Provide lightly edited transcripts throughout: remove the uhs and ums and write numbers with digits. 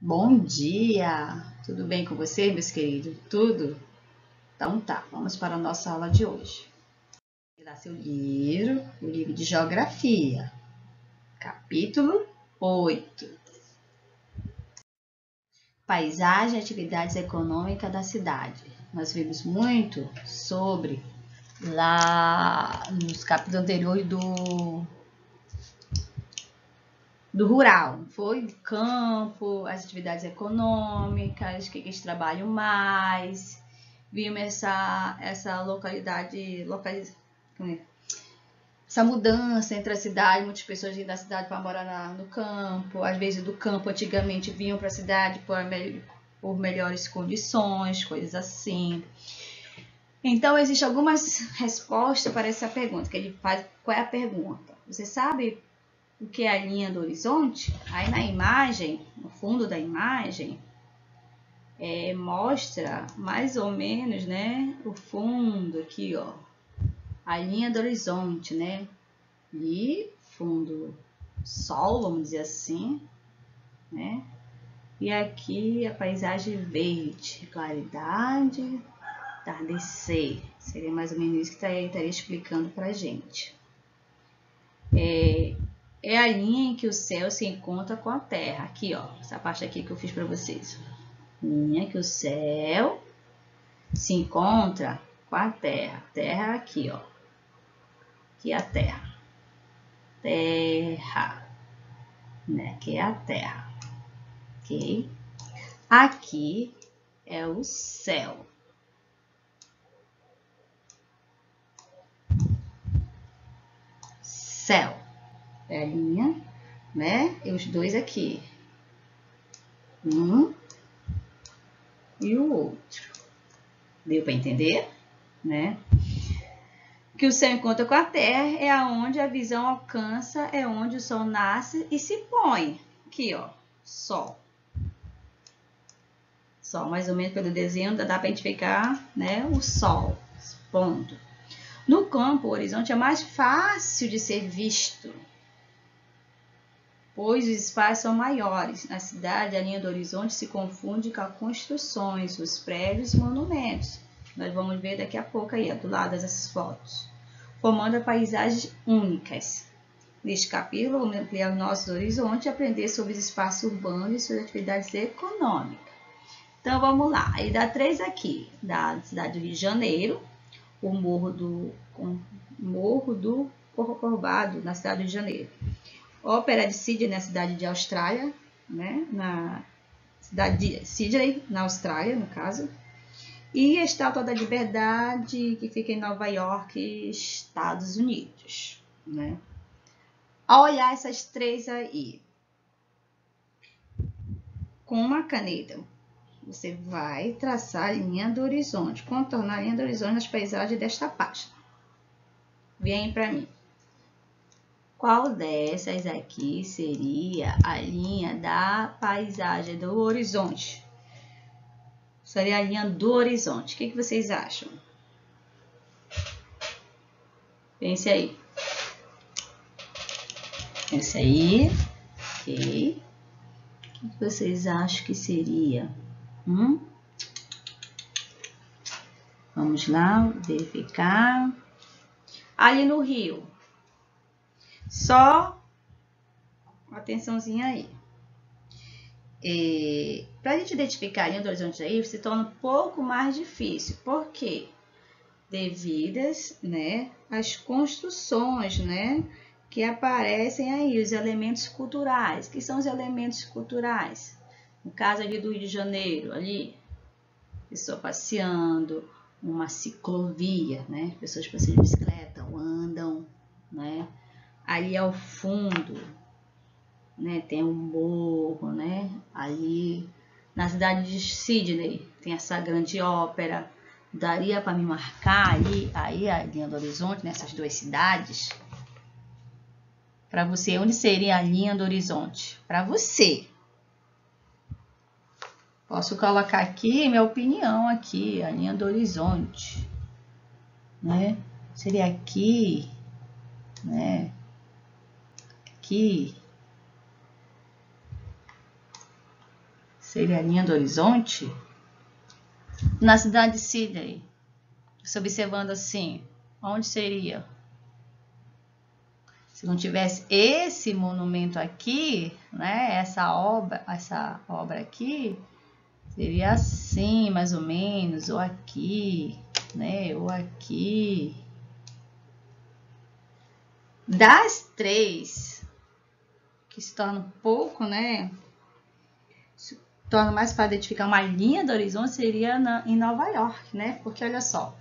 Bom dia! Tudo bem com você, meus queridos? Tudo? Então tá, vamos para a nossa aula de hoje. Pegar seu livro, o livro de Geografia, capítulo 8. Paisagem e atividades econômicas da cidade. Nós vimos muito sobre lá nos capítulos anteriores do rural, foi o campo, as atividades econômicas, o que eles trabalham mais, vimos essa localidade, essa mudança entre a cidade, muitas pessoas iam da cidade para morar no campo, às vezes do campo antigamente vinham para a cidade por melhores condições, coisas assim. Então, existem algumas respostas para essa pergunta, que ele faz, qual é a pergunta? Você sabe o que é a linha do horizonte? Aí na imagem, no fundo da imagem, mostra mais ou menos, né, o fundo aqui, ó, a linha do horizonte, né, e fundo sol, vamos dizer assim, né, e aqui a paisagem verde, claridade, entardecer, seria mais ou menos isso que estaria explicando pra gente. É a linha em que o céu se encontra com a terra. Aqui, ó, essa parte aqui que eu fiz para vocês. Linha que o céu se encontra com a terra. Terra aqui, ó. Aqui é a terra. Terra. Né? Aqui é a terra. Ok? Aqui é o céu. Céu. É a linha, né? E os dois aqui. Um e o outro. Deu para entender? Né? Que o céu encontra com a terra é aonde a visão alcança, é onde o sol nasce e se põe. Aqui, ó, sol. Sol, mais ou menos pelo desenho, dá para identificar, né, o sol, ponto. No campo, o horizonte é mais fácil de ser visto, pois os espaços são maiores. Na cidade, a linha do horizonte se confunde com as construções, os prédios e monumentos. Nós vamos ver daqui a pouco aí, ó, do lado dessas fotos, formando paisagens únicas. Neste capítulo, vamos ampliar o nosso horizonte e aprender sobre os espaços urbanos e suas atividades econômicas. Então, vamos lá. Aí dá 3 aqui, da cidade do Rio de Janeiro, o Morro do Corcovado, na cidade do Rio de Janeiro. Ópera de Sydney, na cidade de Austrália, né? Na cidade de Sydney, na Austrália, no caso. E a Estátua da Liberdade, que fica em Nova York, Estados Unidos, né? Ao olhar essas 3 aí, com uma caneta, você vai traçar a linha do horizonte, contornar a linha do horizonte nas paisagens desta página. Vem para mim. Qual dessas aqui seria a linha da paisagem do horizonte? Seria a linha do horizonte. O que vocês acham? Pense aí. Pense aí. Ok. O que vocês acham que seria? Vamos lá, verificar. Ali no Rio. Só uma atençãozinha aí. Para a gente identificar a linha do horizonte aí, se torna um pouco mais difícil. Por quê? Devidas, né, às construções, né, que aparecem aí, os elementos culturais. Que são os elementos culturais? No caso ali do Rio de Janeiro, ali, pessoa passeando, uma ciclovia, né, pessoas passeiam de bicicleta, andam, né, ali ao fundo, né, tem um morro, né, ali na cidade de Sydney tem essa grande ópera. Daria para me marcar aí a linha do horizonte nessas 2 cidades? Para você, onde seria a linha do horizonte? Para você. Posso colocar aqui minha opinião aqui, a linha do horizonte, né? Seria aqui, né? Aqui. seria a linha do horizonte. Na cidade de Sydney, você observando assim, onde seria? Se não tivesse esse monumento aqui, né, essa obra aqui, seria assim, mais ou menos, ou aqui, né, ou aqui. Das três, que se torna um pouco, né, se torna mais para identificar uma linha do horizonte, seria em Nova York, né, porque olha só.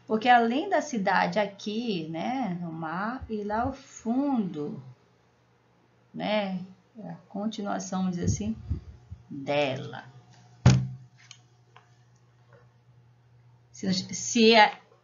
Porque além da cidade aqui, né, no mar, e lá ao fundo, né, é a continuação, vamos dizer assim, dela. Se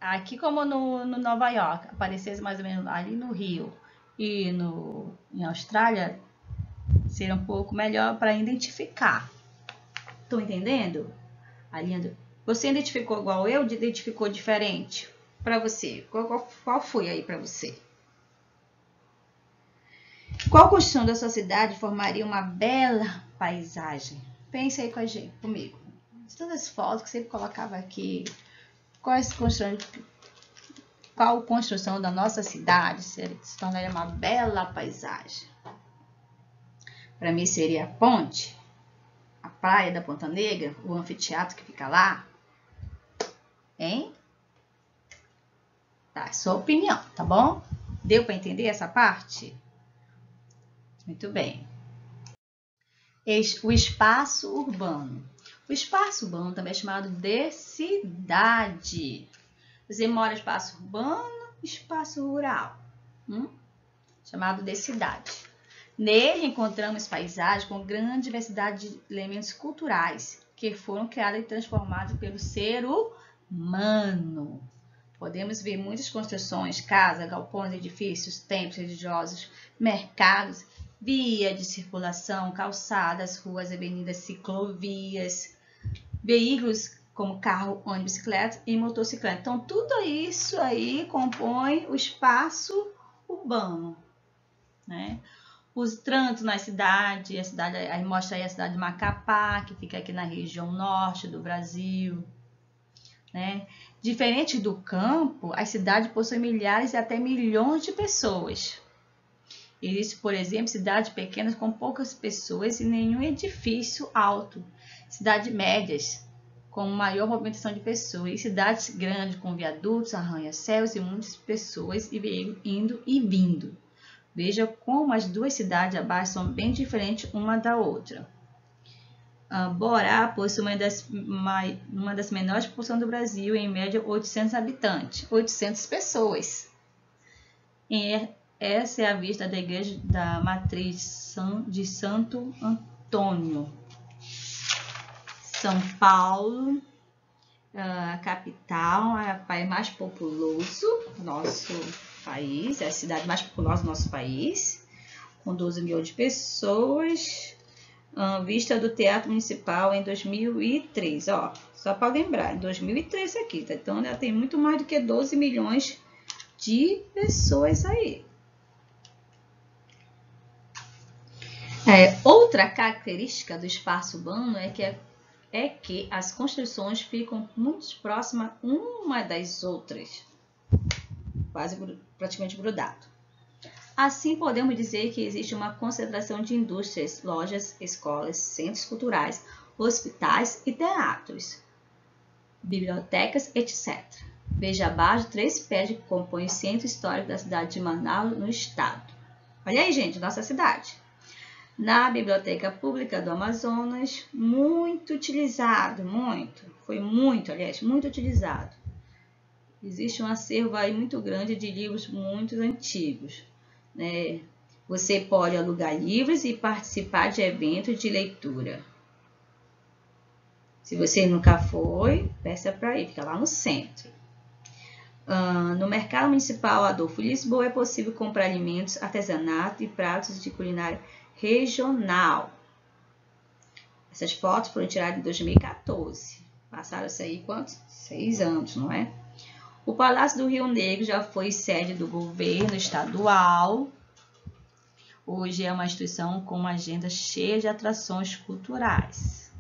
aqui como no Nova York aparecesse mais ou menos ali no Rio e em Austrália, seria um pouco melhor para identificar. Estão entendendo? A linha Você identificou igual eu, identificou diferente? Para você, qual foi aí para você? Qual construção da sua cidade formaria uma bela paisagem? Pense aí com a gente, comigo. De todas as fotos que você colocava aqui, qual construção da nossa cidade se tornaria uma bela paisagem? Para mim seria a ponte, a praia da Ponta Negra, o anfiteatro que fica lá. Hein? Tá, sua opinião, tá bom? Deu para entender essa parte? Muito bem. O espaço urbano. O espaço urbano também é chamado de cidade. Você mora em espaço urbano, espaço rural, chamado de cidade. Nele encontramos paisagens com grande diversidade de elementos culturais que foram criados e transformados pelo ser humano. Podemos ver muitas construções, casas, galpões, edifícios, templos religiosos, mercados, via de circulação, calçadas, ruas, avenidas, ciclovias, veículos como carro, ônibus, bicicleta e motocicleta. Então, tudo isso aí compõe o espaço urbano, né? Os trânsitos na cidade, aí mostra aí a cidade de Macapá, que fica aqui na região norte do Brasil, né? Diferente do campo, a cidade possui milhares e até milhões de pessoas. Existe, por exemplo, cidades pequenas com poucas pessoas e nenhum edifício alto. Cidades médias com maior movimentação de pessoas. E cidades grandes com viadutos, arranha-céus e muitas pessoas e veículos indo e vindo. Veja como as duas cidades abaixo são bem diferentes uma da outra. Borá possui uma das menores populações do Brasil, em média 800 habitantes, 800 pessoas. Essa é a vista da igreja da matriz de Santo Antônio. São Paulo, a capital, é o país mais populoso do nosso país, é a cidade mais populosa do nosso país, com 12 milhões de pessoas. Vista do Teatro Municipal em 2003, ó, só para lembrar, em 2003 aqui, tá? Então já tem muito mais do que 12 milhões de pessoas aí. Outra característica do espaço urbano é que as construções ficam muito próximas uma das outras, quase praticamente grudado. Assim, podemos dizer que existe uma concentração de indústrias, lojas, escolas, centros culturais, hospitais e teatros, bibliotecas, etc. Veja abaixo 3 prédios que compõem o centro histórico da cidade de Manaus, no estado. Olha aí, gente, nossa cidade. Na Biblioteca Pública do Amazonas, muito utilizado, muito utilizado. Existe um acervo aí muito grande de livros muito antigos. Né? Você pode alugar livros e participar de eventos de leitura. Se você nunca foi, peça para ir, fica lá no centro. No Mercado Municipal Adolfo Lisboa é possível comprar alimentos, artesanato e pratos de culinária regional. Essas fotos foram tiradas em 2014. Passaram-se aí quantos? 6 anos, não é? O Palácio do Rio Negro já foi sede do governo estadual. Hoje é uma instituição com uma agenda cheia de atrações culturais.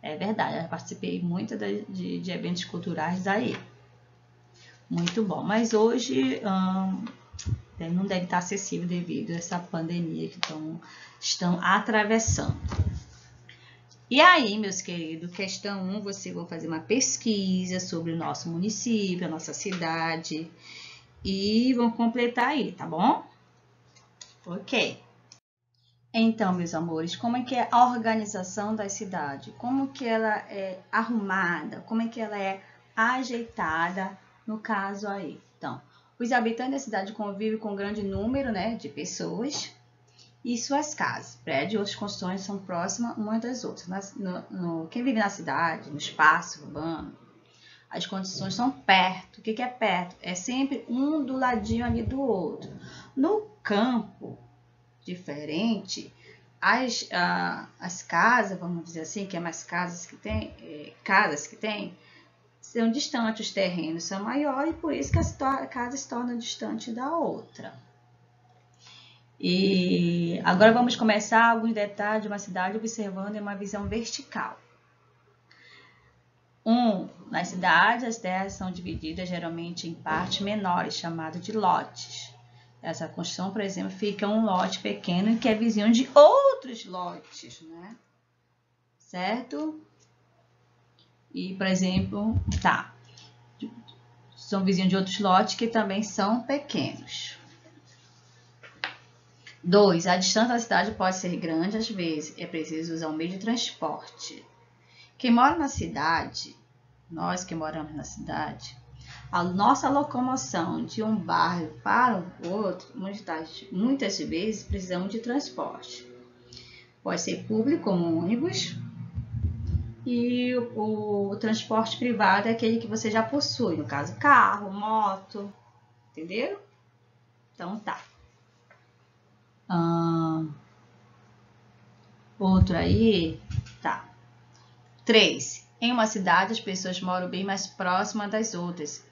É verdade, eu participei muito de eventos culturais daí. Muito bom. Mas hoje não deve estar acessível devido a essa pandemia que estão atravessando. E aí, meus queridos, questão 1, vocês vão fazer uma pesquisa sobre o nosso município, a nossa cidade e vão completar aí, tá bom? Ok. Então, meus amores, como é que é a organização da cidade? Como que ela é arrumada? Como é que ela é ajeitada no caso aí? Então, os habitantes da cidade convivem com um grande número, né, de pessoas e suas casas, prédios e outras construções são próximas umas das outras. Quem vive na cidade, no espaço urbano, as construções são perto. O que é perto? É sempre um do ladinho ali do outro. No campo, diferente, as casas, vamos dizer assim, que é mais casas que tem, são distantes, os terrenos são maiores e por isso que a casa se torna distante da outra. E agora vamos começar alguns detalhes de uma cidade observando em uma visão vertical. Na cidade, as terras são divididas geralmente em partes menores, chamadas de lotes. Essa construção, por exemplo, fica um lote pequeno que é vizinho de outros lotes, né? Certo? E, por exemplo, são vizinhos de outros lotes que também são pequenos. 2. A distância da cidade pode ser grande, às vezes é preciso usar um meio de transporte. Quem mora na cidade, nós que moramos na cidade, a nossa locomoção de um bairro para o outro, muitas vezes precisamos de transporte. Pode ser público, como ônibus, e o transporte privado é aquele que você já possui, no caso carro, moto, entenderam? Então tá. Outro aí, tá. 3. Em uma cidade, as pessoas moram bem mais próximas das outras.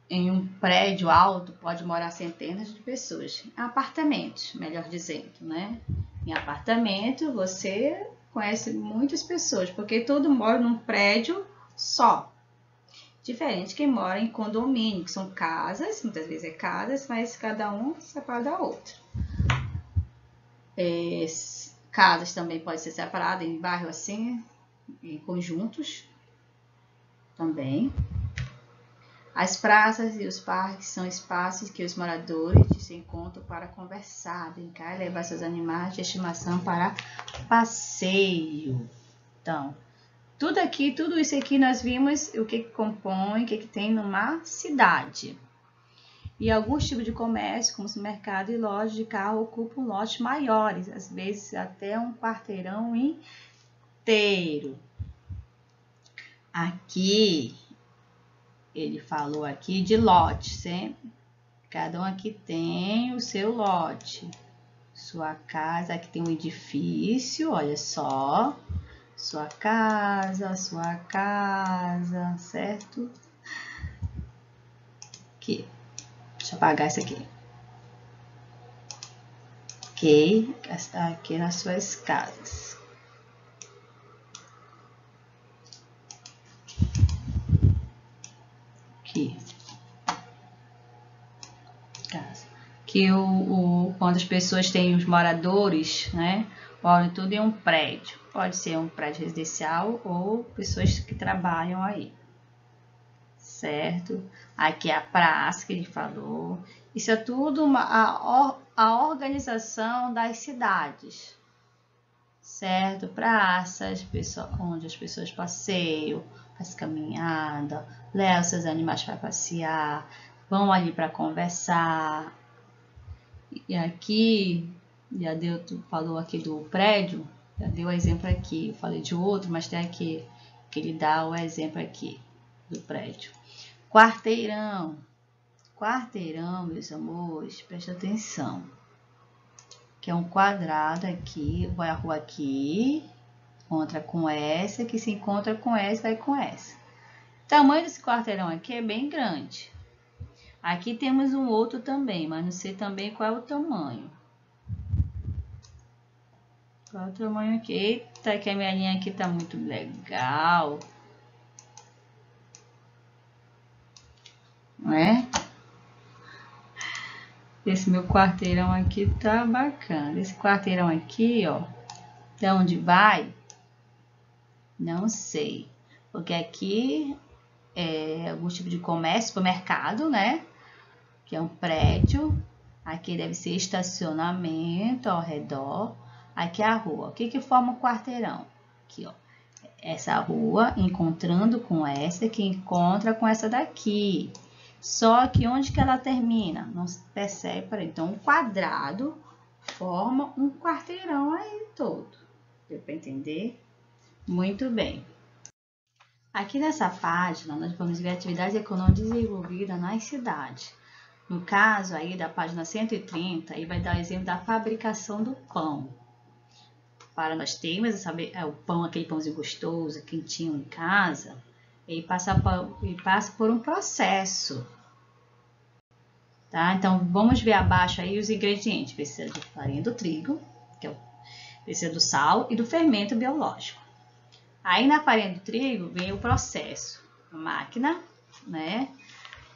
Em um prédio alto, pode morar centenas de pessoas. Apartamentos, melhor dizendo, né? Em apartamento, você conhece muitas pessoas, porque todo mora num prédio só. Diferente quem mora em condomínio, que são casas, muitas vezes é casas, mas cada um separado da outra. Casas também podem ser separadas em bairro assim, em conjuntos também. As praças e os parques são espaços que os moradores se encontram para conversar, brincar e levar seus animais de estimação para passeio. Então, tudo isso aqui nós vimos o que compõe, o que tem numa cidade. E alguns tipos de comércio, como supermercado e lojas de carro, ocupam lotes maiores, às vezes até um quarteirão inteiro. Aqui, ele falou aqui de lote, sempre. Cada um aqui tem o seu lote. Sua casa, aqui tem um edifício, olha só. Sua casa, certo? Aqui. Deixa eu apagar isso aqui. Ok, está aqui nas suas casas. Aqui. Casa. Que quando as pessoas têm os moradores, né? Moram tudo em um prédio. Pode ser um prédio residencial ou pessoas que trabalham aí. Certo? Aqui é a praça que ele falou. Isso é tudo a organização das cidades. Certo? Praças, onde as pessoas passeiam, faz caminhada, levam seus animais para passear, vão ali para conversar. E aqui, falou aqui do prédio, já deu o exemplo aqui. Eu falei de outro, mas tem aqui que ele dá o exemplo aqui do prédio. Quarteirão, meus amores, presta atenção. Que é um quadrado aqui, vai a rua aqui, encontra com essa, que se encontra com essa, vai com essa. O tamanho desse quarteirão aqui é bem grande. Aqui temos um outro também, mas não sei também qual é o tamanho. Qual o tamanho aqui? Eita, que a minha linha aqui tá muito legal. Né? Esse meu quarteirão aqui tá bacana. Esse quarteirão aqui, ó, de onde vai? Não sei. Porque aqui é algum tipo de comércio, supermercado, né? Que é um prédio. Aqui deve ser estacionamento ao redor. Aqui é a rua. O que que forma o quarteirão? Aqui, ó. Essa rua encontrando com essa que encontra com essa daqui. Só que onde que ela termina? Não se percebe. Então, um quadrado forma um quarteirão aí todo. Deu para entender? Muito bem. Aqui nessa página, nós vamos ver atividade econômica desenvolvida nas cidades. No caso aí da página 130, aí vai dar o exemplo da fabricação do pão. Para nós termos o pão, aquele pãozinho gostoso, quentinho em casa, ele passa por um processo. Tá? Então, vamos ver abaixo aí os ingredientes. Precisa de farinha do trigo, precisa do sal e do fermento biológico. Aí, na farinha do trigo, vem o processo. A máquina, né?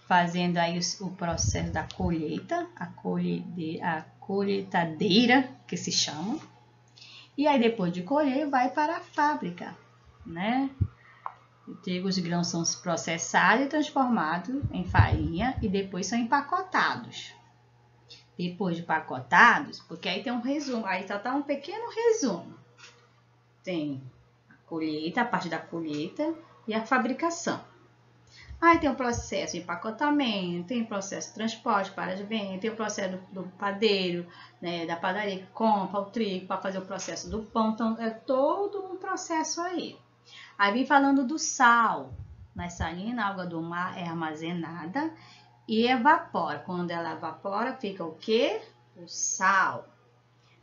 Fazendo aí o processo da colheita, a colheitadeira, que se chama. E aí, depois de colher, vai para a fábrica, né? O trigo e os grãos são processados e transformados em farinha e depois são empacotados. Depois de empacotados, porque aí tem um resumo, aí só tá um pequeno resumo. Tem a colheita, a parte da colheita e a fabricação. Aí tem o processo de empacotamento, tem o processo de transporte para as vendas, tem o processo do padeiro, né, da padaria que compra o trigo para fazer o processo do pão. Então, é todo um processo aí. Aí vem falando do sal. Na salina, a água do mar é armazenada e evapora. Quando ela evapora, fica o quê? O sal.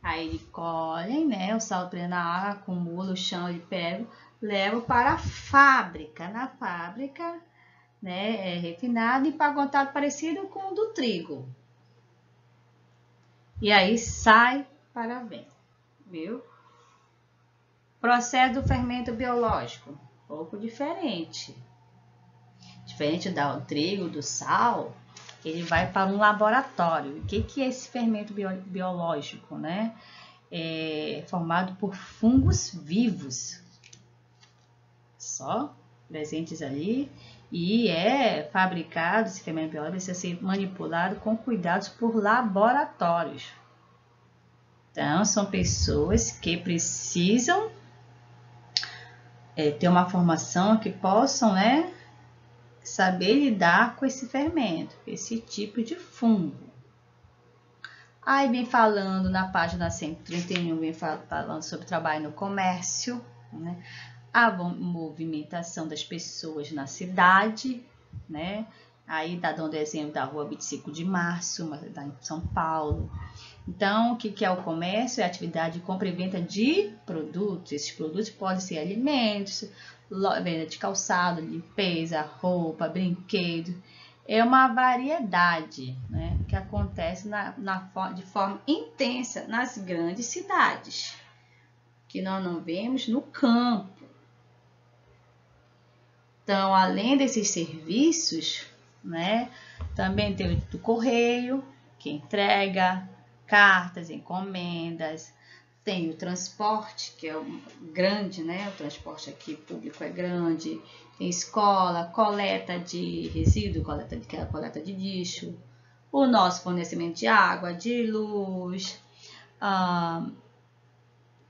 Aí ele colhem, né? O sal prende na água, acumula o chão, ele pega, leva para a fábrica. Na fábrica, né, é refinado e empacotado parecido com o do trigo. E aí sai para a venda, viu? Processo do fermento biológico, um pouco diferente. Diferente do trigo, do sal, ele vai para um laboratório. O que é esse fermento biológico, né? É formado por fungos vivos, só presentes ali, e é fabricado, esse fermento biológico precisa ser manipulado com cuidados por laboratórios. Então, são pessoas que precisam ter uma formação que possam, né, saber lidar com esse fermento, esse tipo de fungo. Aí vem falando na página 131, vem falando sobre trabalho no comércio, né? A movimentação das pessoas na cidade, né? Aí tá dando exemplo da rua 25 de março, em São Paulo. Então, o que é o comércio? É a atividade de compra e venda de produtos. Esses produtos podem ser alimentos, venda de calçado, limpeza, roupa, brinquedo. É uma variedade, né, que acontece de forma intensa nas grandes cidades, que nós não vemos no campo. Então, além desses serviços, né, também tem o do correio, que entrega cartas, encomendas, tem o transporte, que é grande, né? O transporte aqui público é grande, tem escola, coleta de resíduo, coleta de lixo, o nosso fornecimento de água, de luz,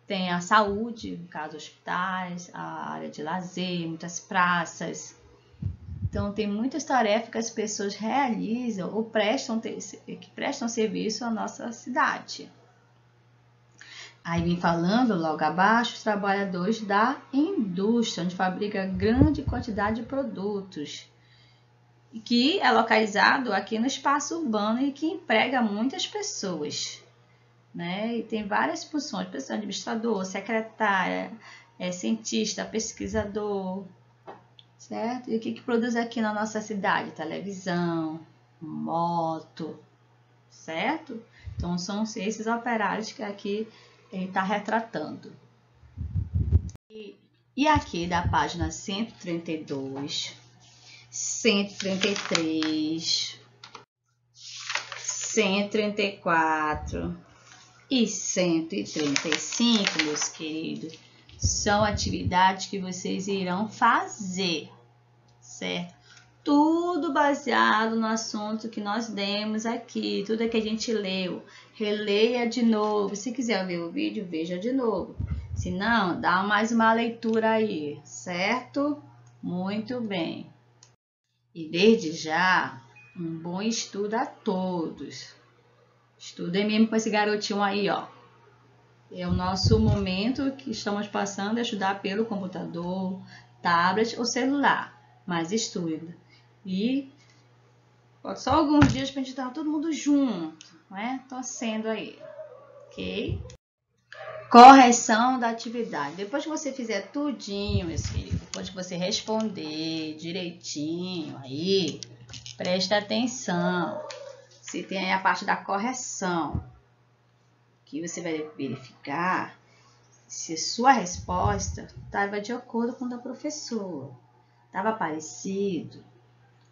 tem a saúde, no caso hospitais, a área de lazer, muitas praças. Então, tem muitas tarefas que as pessoas realizam ou que prestam serviço à nossa cidade. Aí vem falando logo abaixo os trabalhadores da indústria, onde fabrica grande quantidade de produtos, que é localizado aqui no espaço urbano e que emprega muitas pessoas, né? E tem várias funções, pessoa administrador, secretária, cientista, pesquisador, certo? E o que produz aqui na nossa cidade? Televisão, moto, certo? Então, são esses operários que aqui ele está retratando. E aqui da página 132, 133, 134 e 135, meus queridos, são atividades que vocês irão fazer, certo? Tudo baseado no assunto que nós demos aqui, tudo que a gente leu. Releia de novo. Se quiser ver o vídeo, veja de novo. Se não, dá mais uma leitura aí, certo? Muito bem. E desde já, um bom estudo a todos. Estudem mesmo com esse garotinho aí, ó. É o nosso momento que estamos passando a estudar pelo computador, tablet ou celular. Mas estuda. E pode só alguns dias para a gente estar todo mundo junto, né? Torcendo aí, ok? Correção da atividade. Depois que você fizer tudinho, meus queridos, depois que você responder direitinho aí, presta atenção. Se tem aí a parte da correção, que você vai verificar se sua resposta estava de acordo com a da professora, estava parecido.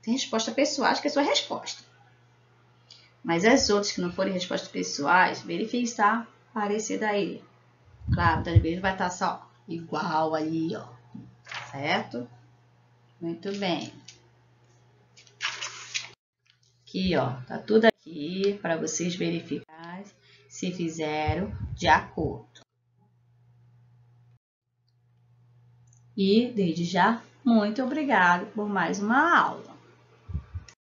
Tem resposta pessoais, que é a sua resposta. Mas as outras que não forem respostas pessoais, verifique se está parecida aí. Claro, às vezes vai estar só igual ali, ó. Certo? Muito bem. Aqui, ó. Tá tudo aqui para vocês verificarem se fizeram de acordo. E, desde já, muito obrigado por mais uma aula.